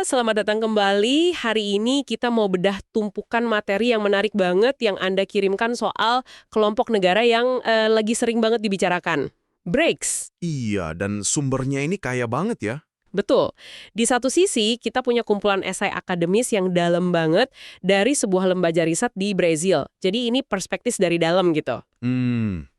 selamat datang kembali. Hari ini kita mau bedah tumpukan materi yang menarik banget yang Anda kirimkan soal kelompok negara yang lagi sering banget dibicarakan. BRICS. Iya, dan sumbernya ini kaya banget ya. Betul. Di satu sisi, kita punya kumpulan esai akademis yang dalam banget dari sebuah lembaga riset di Brazil. Jadi ini perspektif dari dalam gitu.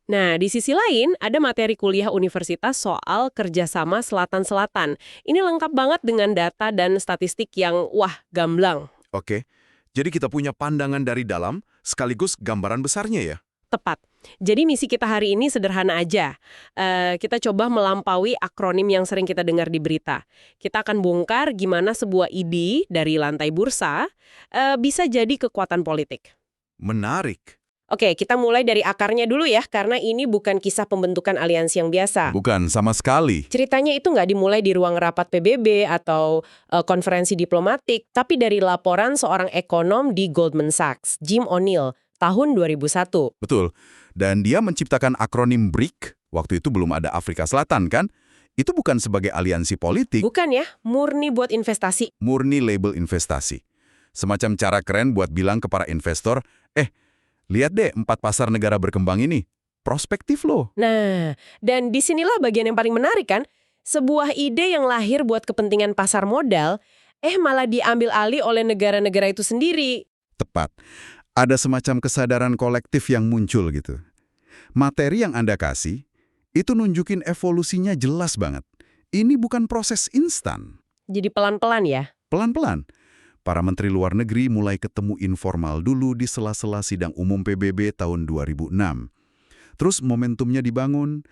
Nah, di sisi lain, ada materi kuliah universitas soal kerjasama Selatan-Selatan. Ini lengkap banget dengan data dan statistik yang, gamblang. Oke, jadi kita punya pandangan dari dalam, sekaligus gambaran besarnya ya. Tepat. Jadi misi kita hari ini sederhana aja. Kita coba melampaui akronim yang sering kita dengar di berita. Kita akan bongkar gimana sebuah ide dari lantai bursa bisa jadi kekuatan politik. Menarik. Oke, kita mulai dari akarnya dulu ya, karena ini bukan kisah pembentukan aliansi yang biasa. Bukan, sama sekali. Ceritanya itu nggak dimulai di ruang rapat PBB atau konferensi diplomatik, tapi dari laporan seorang ekonom di Goldman Sachs, Jim O'Neill, tahun 2001. Betul. Dan dia menciptakan akronim BRIC, waktu itu belum ada Afrika Selatan kan? Itu bukan sebagai aliansi politik. Bukan ya, murni buat investasi. Murni label investasi. Semacam cara keren buat bilang ke para investor, lihat deh 4 pasar negara berkembang ini. Prospektif loh. Nah, dan disinilah bagian yang paling menarik kan? Sebuah ide yang lahir buat kepentingan pasar modal, malah diambil alih oleh negara-negara itu sendiri. Tepat. Ada semacam kesadaran kolektif yang muncul gitu. Materi yang Anda kasih, itu nunjukin evolusinya jelas banget. Ini bukan proses instan. Jadi pelan-pelan ya? Pelan-pelan. Para menteri luar negeri mulai ketemu informal dulu di sela-sela sidang umum PBB tahun 2006. Terus momentumnya dibangun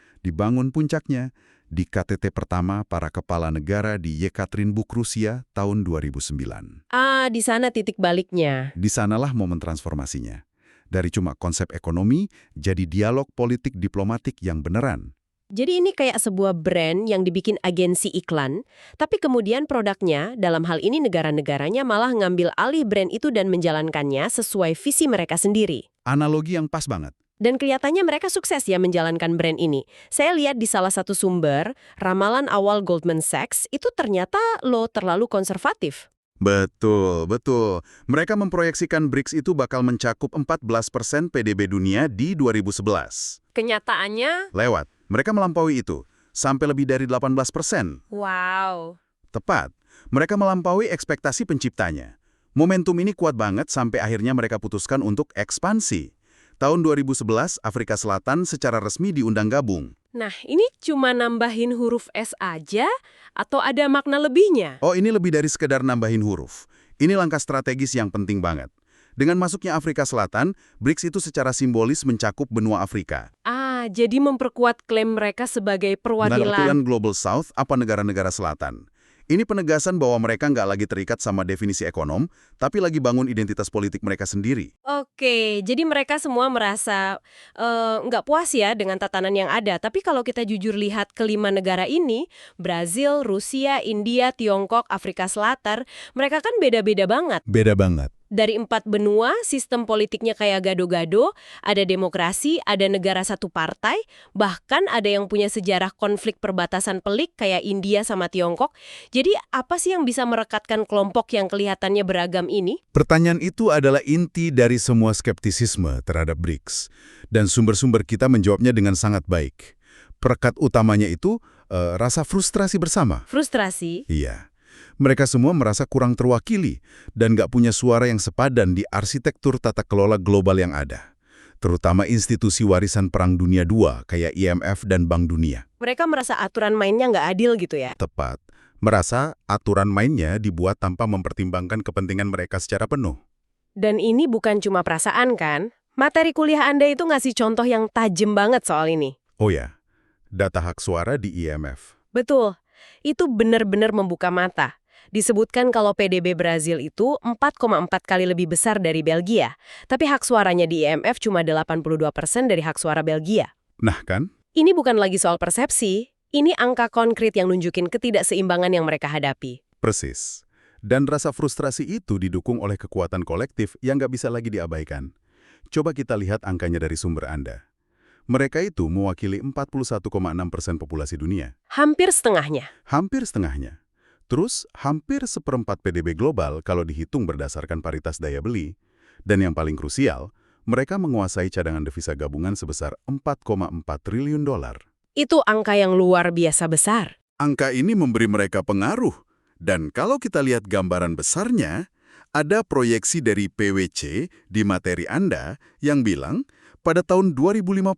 puncaknya di KTT pertama para kepala negara di Yekaterinburg, Rusia tahun 2009. Di sana titik baliknya. Di sanalah momen transformasinya. Dari cuma konsep ekonomi, jadi dialog politik diplomatik yang beneran. Jadi ini kayak sebuah brand yang dibikin agensi iklan, tapi kemudian produknya, dalam hal ini negara-negaranya malah ngambil alih brand itu dan menjalankannya sesuai visi mereka sendiri. Analogi yang pas banget. Dan kelihatannya mereka sukses ya menjalankan brand ini. Saya lihat di salah satu sumber, ramalan awal Goldman Sachs itu ternyata terlalu konservatif. Betul, betul. Mereka memproyeksikan BRICS itu bakal mencakup 14% PDB dunia di 2011. Kenyataannya? Lewat. Mereka melampaui itu, sampai lebih dari 18%. Wow. Tepat. Mereka melampaui ekspektasi penciptanya. Momentum ini kuat banget sampai akhirnya mereka putuskan untuk ekspansi. Tahun 2011, Afrika Selatan secara resmi diundang gabung. Nah, ini cuma nambahin huruf S aja atau ada makna lebihnya? Oh, ini lebih dari sekedar nambahin huruf. Ini langkah strategis yang penting banget. Dengan masuknya Afrika Selatan, BRICS itu secara simbolis mencakup benua Afrika. Jadi memperkuat klaim mereka sebagai Perwakilan Global South apa negara-negara selatan. Ini penegasan bahwa mereka nggak lagi terikat sama definisi ekonom, tapi lagi bangun identitas politik mereka sendiri. Oke, jadi mereka semua merasa nggak puas ya dengan tatanan yang ada. Tapi kalau kita jujur lihat kelima negara ini, Brazil, Rusia, India, Tiongkok, Afrika Selatan, mereka kan beda-beda banget. Beda banget. Dari 4 benua, sistem politiknya kayak gado-gado, ada demokrasi, ada negara satu partai, bahkan ada yang punya sejarah konflik perbatasan pelik kayak India sama Tiongkok. Jadi apa sih yang bisa merekatkan kelompok yang kelihatannya beragam ini? Pertanyaan itu adalah inti dari semua skeptisisme terhadap BRICS. Dan sumber-sumber kita menjawabnya dengan sangat baik. Perekat utamanya itu rasa frustrasi bersama. Frustrasi? Iya. Mereka semua merasa kurang terwakili dan nggak punya suara yang sepadan di arsitektur tata kelola global yang ada. Terutama institusi warisan Perang Dunia II kayak IMF dan Bank Dunia. Mereka merasa aturan mainnya nggak adil gitu ya? Tepat. Merasa aturan mainnya dibuat tanpa mempertimbangkan kepentingan mereka secara penuh. Dan ini bukan cuma perasaan kan? Materi kuliah Anda itu ngasih contoh yang tajam banget soal ini. Oh ya, data hak suara di IMF. Betul. Itu benar-benar membuka mata. Disebutkan kalau PDB Brazil itu 4,4 kali lebih besar dari Belgia. Tapi hak suaranya di IMF cuma 82% dari hak suara Belgia. Nah kan? Ini bukan lagi soal persepsi. Ini angka konkret yang nunjukin ketidakseimbangan yang mereka hadapi. Persis. Dan rasa frustrasi itu didukung oleh kekuatan kolektif yang nggak bisa lagi diabaikan. Coba kita lihat angkanya dari sumber Anda. Mereka itu mewakili 41,6% populasi dunia. Hampir setengahnya. Hampir setengahnya. Terus, hampir seperempat PDB global kalau dihitung berdasarkan paritas daya beli. Dan yang paling krusial, mereka menguasai cadangan devisa gabungan sebesar 4,4 triliun dolar. Itu angka yang luar biasa besar. Angka ini memberi mereka pengaruh. Dan kalau kita lihat gambaran besarnya, ada proyeksi dari PwC di materi Anda yang bilang pada tahun 2050,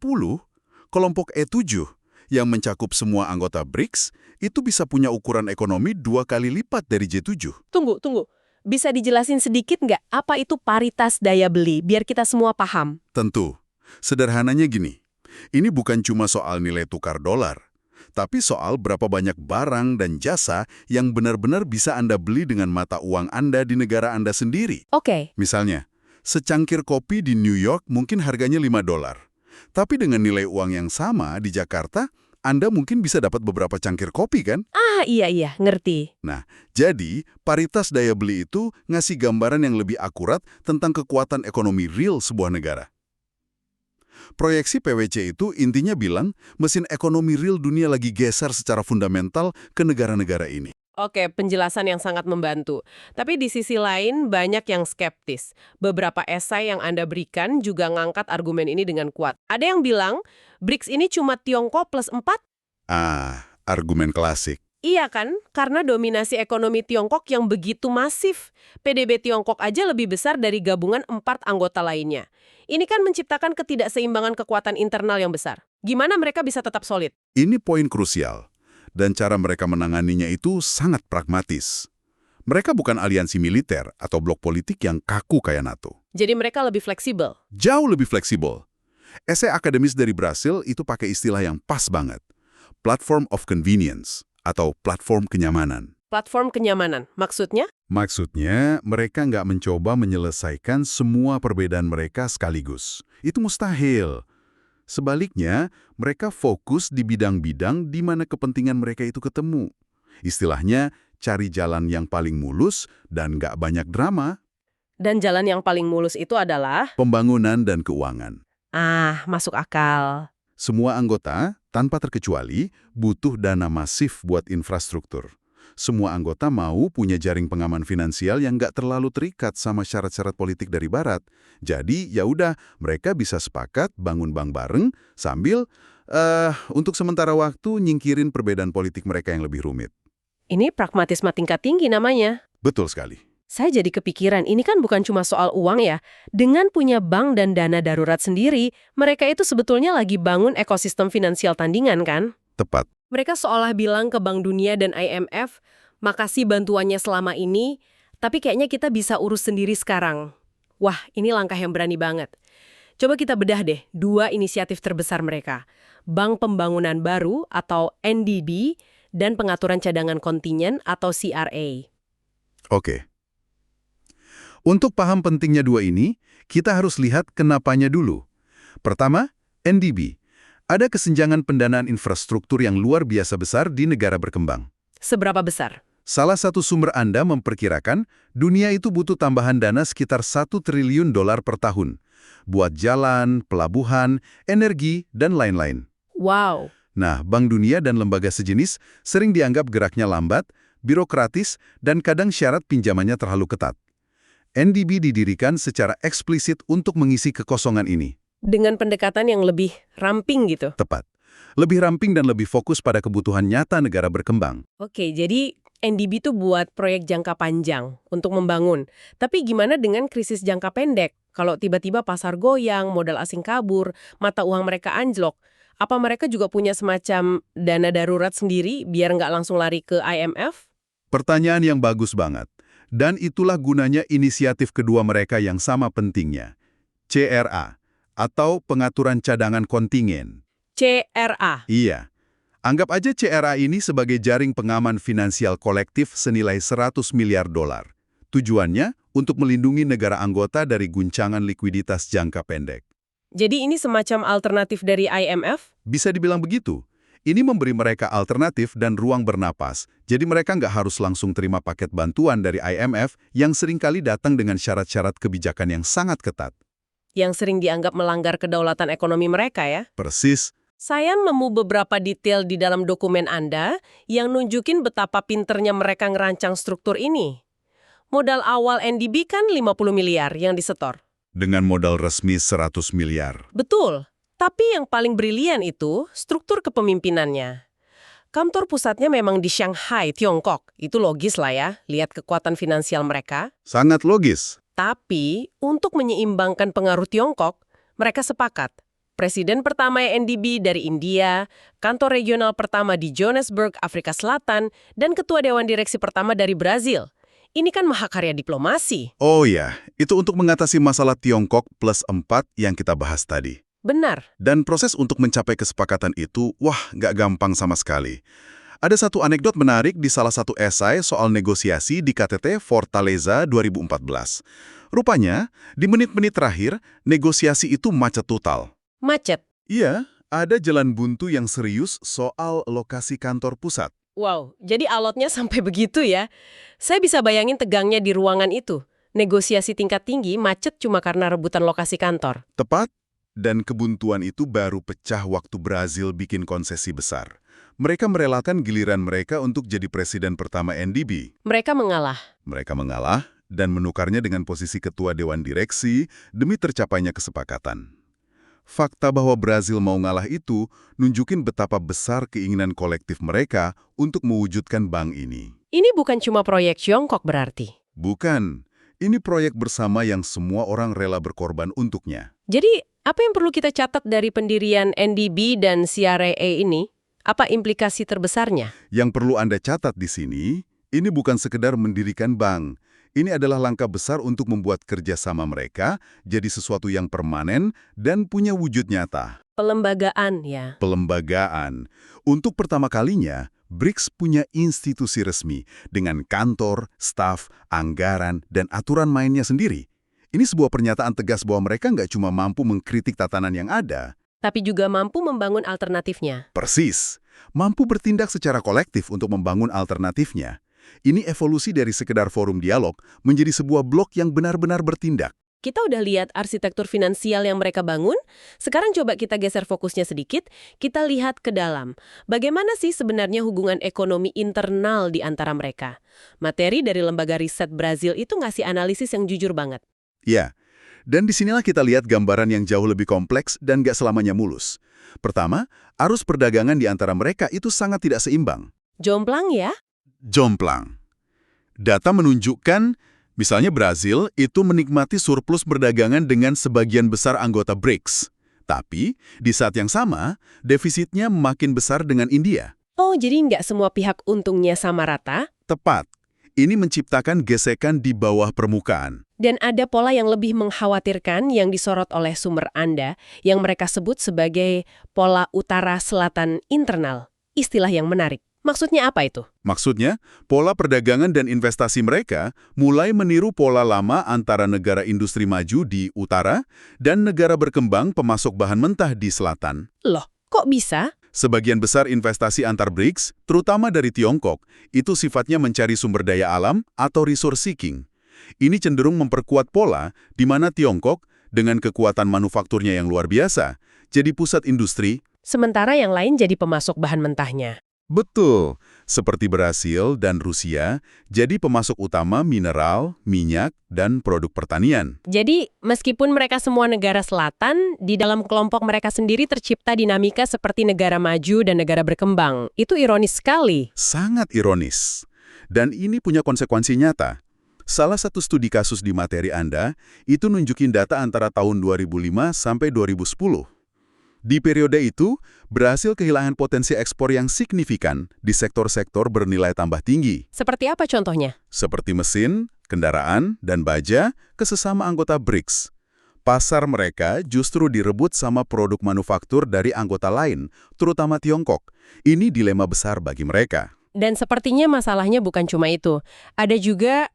kelompok E7 yang mencakup semua anggota BRICS itu bisa punya ukuran ekonomi 2 kali lipat dari J7. Tunggu. Bisa dijelasin sedikit nggak apa itu paritas daya beli, biar kita semua paham? Tentu. Sederhananya gini, ini bukan cuma soal nilai tukar dolar, tapi soal berapa banyak barang dan jasa yang benar-benar bisa Anda beli dengan mata uang Anda di negara Anda sendiri. Oke. Misalnya, secangkir kopi di New York mungkin harganya $5. Tapi dengan nilai uang yang sama di Jakarta, Anda mungkin bisa dapat beberapa cangkir kopi kan? Ah, iya, ngerti. Nah, jadi paritas daya beli itu ngasih gambaran yang lebih akurat tentang kekuatan ekonomi real sebuah negara. Proyeksi PwC itu intinya bilang mesin ekonomi real dunia lagi geser secara fundamental ke negara-negara ini. Oke, penjelasan yang sangat membantu. Tapi di sisi lain, banyak yang skeptis. Beberapa esai yang Anda berikan juga ngangkat argumen ini dengan kuat. Ada yang bilang, BRICS ini cuma Tiongkok plus 4? Argumen klasik. Iya kan? Karena dominasi ekonomi Tiongkok yang begitu masif. PDB Tiongkok aja lebih besar dari gabungan 4 anggota lainnya. Ini kan menciptakan ketidakseimbangan kekuatan internal yang besar. Gimana mereka bisa tetap solid? Ini poin krusial. Dan cara mereka menanganinya itu sangat pragmatis. Mereka bukan aliansi militer atau blok politik yang kaku kayak NATO. Jadi mereka lebih fleksibel. Jauh lebih fleksibel. Esai akademis dari Brasil itu pakai istilah yang pas banget. Platform of convenience atau platform kenyamanan. Platform kenyamanan, maksudnya? Maksudnya, mereka nggak mencoba menyelesaikan semua perbedaan mereka sekaligus. Itu mustahil. Sebaliknya, mereka fokus di bidang-bidang di mana kepentingan mereka itu ketemu. Istilahnya, cari jalan yang paling mulus dan nggak banyak drama. Dan jalan yang paling mulus itu adalah? Pembangunan dan keuangan. Masuk akal. Semua anggota, tanpa terkecuali, butuh dana masif buat infrastruktur. Semua anggota mau punya jaring pengaman finansial yang nggak terlalu terikat sama syarat-syarat politik dari Barat. Jadi, ya udah, mereka bisa sepakat bangun bank bareng sambil, untuk sementara waktu nyingkirin perbedaan politik mereka yang lebih rumit. Ini pragmatisme tingkat tinggi namanya. Betul sekali. Saya jadi kepikiran, ini kan bukan cuma soal uang ya. Dengan punya bank dan dana darurat sendiri, mereka itu sebetulnya lagi bangun ekosistem finansial tandingan kan? Tepat. Mereka seolah bilang ke Bank Dunia dan IMF, makasih bantuannya selama ini, tapi kayaknya kita bisa urus sendiri sekarang. Wah, ini langkah yang berani banget. Coba kita bedah deh, 2 inisiatif terbesar mereka. Bank Pembangunan Baru atau NDB dan Pengaturan Cadangan Kontingen atau CRA. Oke. Untuk paham pentingnya dua ini, kita harus lihat kenapanya dulu. Pertama, NDB. Ada kesenjangan pendanaan infrastruktur yang luar biasa besar di negara berkembang. Seberapa besar? Salah satu sumber Anda memperkirakan dunia itu butuh tambahan dana sekitar 1 triliun dolar per tahun. Buat jalan, pelabuhan, energi, dan lain-lain. Wow. Nah, Bank Dunia dan lembaga sejenis sering dianggap geraknya lambat, birokratis, dan kadang syarat pinjamannya terlalu ketat. NDB didirikan secara eksplisit untuk mengisi kekosongan ini. Dengan pendekatan yang lebih ramping gitu. Tepat. Lebih ramping dan lebih fokus pada kebutuhan nyata negara berkembang. Oke, jadi NDB itu buat proyek jangka panjang untuk membangun. Tapi gimana dengan krisis jangka pendek? Kalau tiba-tiba pasar goyang, modal asing kabur, mata uang mereka anjlok, apa mereka juga punya semacam dana darurat sendiri biar nggak langsung lari ke IMF? Pertanyaan yang bagus banget. Dan itulah gunanya inisiatif kedua mereka yang sama pentingnya. CRA, atau Pengaturan Cadangan Kontingen. CRA? Iya. Anggap aja CRA ini sebagai jaring pengaman finansial kolektif senilai 100 miliar dolar. Tujuannya untuk melindungi negara anggota dari guncangan likuiditas jangka pendek. Jadi ini semacam alternatif dari IMF? Bisa dibilang begitu. Ini memberi mereka alternatif dan ruang bernapas, jadi mereka nggak harus langsung terima paket bantuan dari IMF yang seringkali datang dengan syarat-syarat kebijakan yang sangat ketat. Yang sering dianggap melanggar kedaulatan ekonomi mereka ya? Persis, Saya nemu beberapa detail di dalam dokumen Anda yang nunjukin betapa pinternya mereka ngerancang struktur ini. Modal awal NDB kan 50 miliar yang disetor. Dengan modal resmi 100 miliar. Betul, tapi yang paling brilian itu struktur kepemimpinannya. Kantor pusatnya memang di Shanghai, Tiongkok. Itu logis lah ya, lihat kekuatan finansial mereka. Sangat logis. Tapi, untuk menyeimbangkan pengaruh Tiongkok, mereka sepakat. Presiden pertama NDB dari India, kantor regional pertama di Johannesburg, Afrika Selatan, dan ketua dewan direksi pertama dari Brazil. Ini kan mahakarya diplomasi. Oh ya, itu untuk mengatasi masalah Tiongkok plus 4 yang kita bahas tadi. Benar. Dan proses untuk mencapai kesepakatan itu, wah, nggak gampang sama sekali. Ada satu anekdot menarik di salah satu esai soal negosiasi di KTT Fortaleza 2014. Rupanya, di menit-menit terakhir, negosiasi itu macet total. Macet. Iya, ada jalan buntu yang serius soal lokasi kantor pusat. Wow, jadi alotnya sampai begitu ya. Saya bisa bayangin tegangnya di ruangan itu. Negosiasi tingkat tinggi macet cuma karena rebutan lokasi kantor. Tepat, dan kebuntuan itu baru pecah waktu Brazil bikin konsesi besar. Mereka merelakan giliran mereka untuk jadi presiden pertama NDB. Mereka mengalah. Mereka mengalah dan menukarnya dengan posisi ketua dewan direksi demi tercapainya kesepakatan. Fakta bahwa Brazil mau ngalah itu nunjukin betapa besar keinginan kolektif mereka untuk mewujudkan bank ini. Ini bukan cuma proyek Tiongkok berarti. Bukan, ini proyek bersama yang semua orang rela berkorban untuknya. Jadi, apa yang perlu kita catat dari pendirian NDB dan CRA ini? Apa implikasi terbesarnya? Yang perlu Anda catat di sini, ini bukan sekedar mendirikan bank. Ini adalah langkah besar untuk membuat kerjasama mereka jadi sesuatu yang permanen dan punya wujud nyata. Pelembagaan, ya. Pelembagaan. Untuk pertama kalinya, BRICS punya institusi resmi dengan kantor, staf, anggaran, dan aturan mainnya sendiri. Ini sebuah pernyataan tegas bahwa mereka nggak cuma mampu mengkritik tatanan yang ada, Tapi juga mampu membangun alternatifnya. persis, mampu bertindak secara kolektif untuk membangun alternatifnya. Ini evolusi dari sekedar forum dialog menjadi sebuah blok yang benar-benar bertindak. Kita udah lihat arsitektur finansial yang mereka bangun, sekarang coba kita geser fokusnya sedikit, kita lihat ke dalam. Bagaimana sih sebenarnya hubungan ekonomi internal di antara mereka? Materi dari lembaga riset Brazil itu ngasih analisis yang jujur banget. Ya, dan disinilah kita lihat gambaran yang jauh lebih kompleks dan gak selamanya mulus. Pertama, arus perdagangan di antara mereka itu sangat tidak seimbang. Jomplang ya? Jomplang. Data menunjukkan, misalnya Brazil itu menikmati surplus perdagangan dengan sebagian besar anggota BRICS. Tapi, di saat yang sama, defisitnya makin besar dengan India. Oh, jadi nggak semua pihak untungnya sama rata? Tepat. Ini menciptakan gesekan di bawah permukaan. Dan ada pola yang lebih mengkhawatirkan yang disorot oleh sumber Anda, yang mereka sebut sebagai pola utara-selatan internal. Istilah yang menarik. Maksudnya apa itu? Maksudnya, pola perdagangan dan investasi mereka mulai meniru pola lama antara negara industri maju di utara dan negara berkembang pemasok bahan mentah di selatan. Loh, kok bisa? Sebagian besar investasi antar BRICS, terutama dari Tiongkok, itu sifatnya mencari sumber daya alam atau resource seeking. Ini cenderung memperkuat pola di mana Tiongkok, dengan kekuatan manufakturnya yang luar biasa, jadi pusat industri. Sementara yang lain jadi pemasok bahan mentahnya. Betul, seperti Brasil dan Rusia, jadi pemasok utama mineral, minyak, dan produk pertanian. Jadi, meskipun mereka semua negara selatan, di dalam kelompok mereka sendiri tercipta dinamika seperti negara maju dan negara berkembang. Itu ironis sekali. Sangat ironis. Dan ini punya konsekuensi nyata. Salah satu studi kasus di materi Anda, itu nunjukin data antara tahun 2005 sampai 2010. Di periode itu, berhasil kehilangan potensi ekspor yang signifikan di sektor-sektor bernilai tambah tinggi. Seperti apa contohnya? Seperti mesin, kendaraan, dan baja ke sesama anggota BRICS. Pasar mereka justru direbut sama produk manufaktur dari anggota lain, terutama Tiongkok. Ini dilema besar bagi mereka. Dan sepertinya masalahnya bukan cuma itu. Ada juga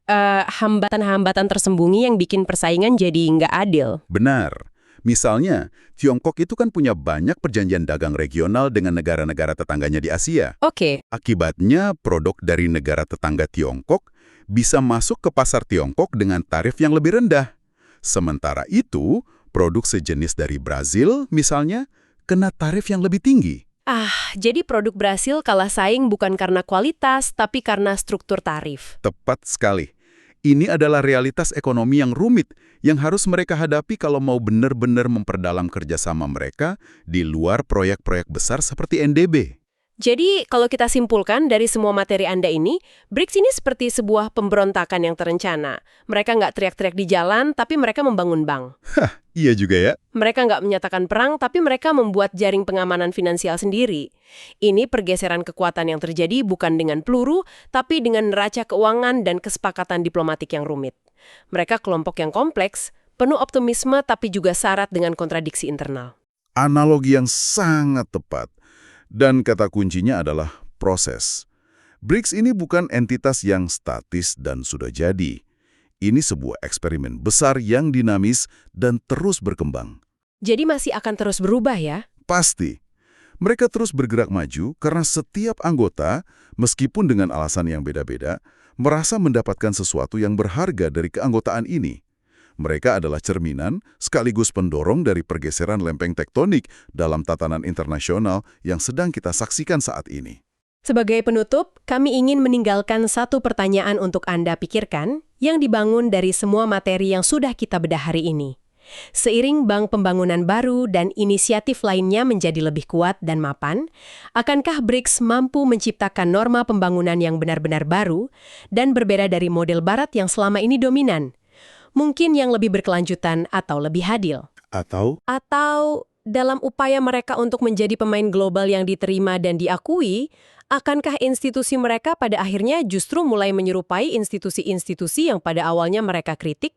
hambatan-hambatan tersembunyi yang bikin persaingan jadi nggak adil. Benar. Misalnya, Tiongkok itu kan punya banyak perjanjian dagang regional dengan negara-negara tetangganya di Asia. Oke. Akibatnya, produk dari negara tetangga Tiongkok bisa masuk ke pasar Tiongkok dengan tarif yang lebih rendah. Sementara itu, produk sejenis dari Brazil, misalnya, kena tarif yang lebih tinggi. Jadi produk Brasil kalah saing bukan karena kualitas, tapi karena struktur tarif. Tepat sekali. Ini adalah realitas ekonomi yang rumit yang harus mereka hadapi kalau mau benar-benar memperdalam kerjasama mereka di luar proyek-proyek besar seperti NDB. Jadi, kalau kita simpulkan dari semua materi Anda ini, BRICS ini seperti sebuah pemberontakan yang terencana. Mereka nggak teriak-teriak di jalan, tapi mereka membangun bank. Iya juga ya. Mereka nggak menyatakan perang, tapi mereka membuat jaring pengamanan finansial sendiri. Ini pergeseran kekuatan yang terjadi bukan dengan peluru, tapi dengan neraca keuangan dan kesepakatan diplomatik yang rumit. Mereka kelompok yang kompleks, penuh optimisme, tapi juga syarat dengan kontradiksi internal. Analogi yang sangat tepat. Dan kata kuncinya adalah proses. BRICS ini bukan entitas yang statis dan sudah jadi. Ini sebuah eksperimen besar yang dinamis dan terus berkembang. Jadi masih akan terus berubah ya? Pasti. Mereka terus bergerak maju karena setiap anggota, meskipun dengan alasan yang beda-beda, merasa mendapatkan sesuatu yang berharga dari keanggotaan ini. Mereka adalah cerminan sekaligus pendorong dari pergeseran lempeng tektonik dalam tatanan internasional yang sedang kita saksikan saat ini. Sebagai penutup, kami ingin meninggalkan satu pertanyaan untuk Anda pikirkan yang dibangun dari semua materi yang sudah kita bedah hari ini. Seiring bank pembangunan baru dan inisiatif lainnya menjadi lebih kuat dan mapan, akankah BRICS mampu menciptakan norma pembangunan yang benar-benar baru dan berbeda dari model Barat yang selama ini dominan? Mungkin yang lebih berkelanjutan atau lebih adil. Atau dalam upaya mereka untuk menjadi pemain global yang diterima dan diakui, akankah institusi mereka pada akhirnya justru mulai menyerupai institusi-institusi yang pada awalnya mereka kritik?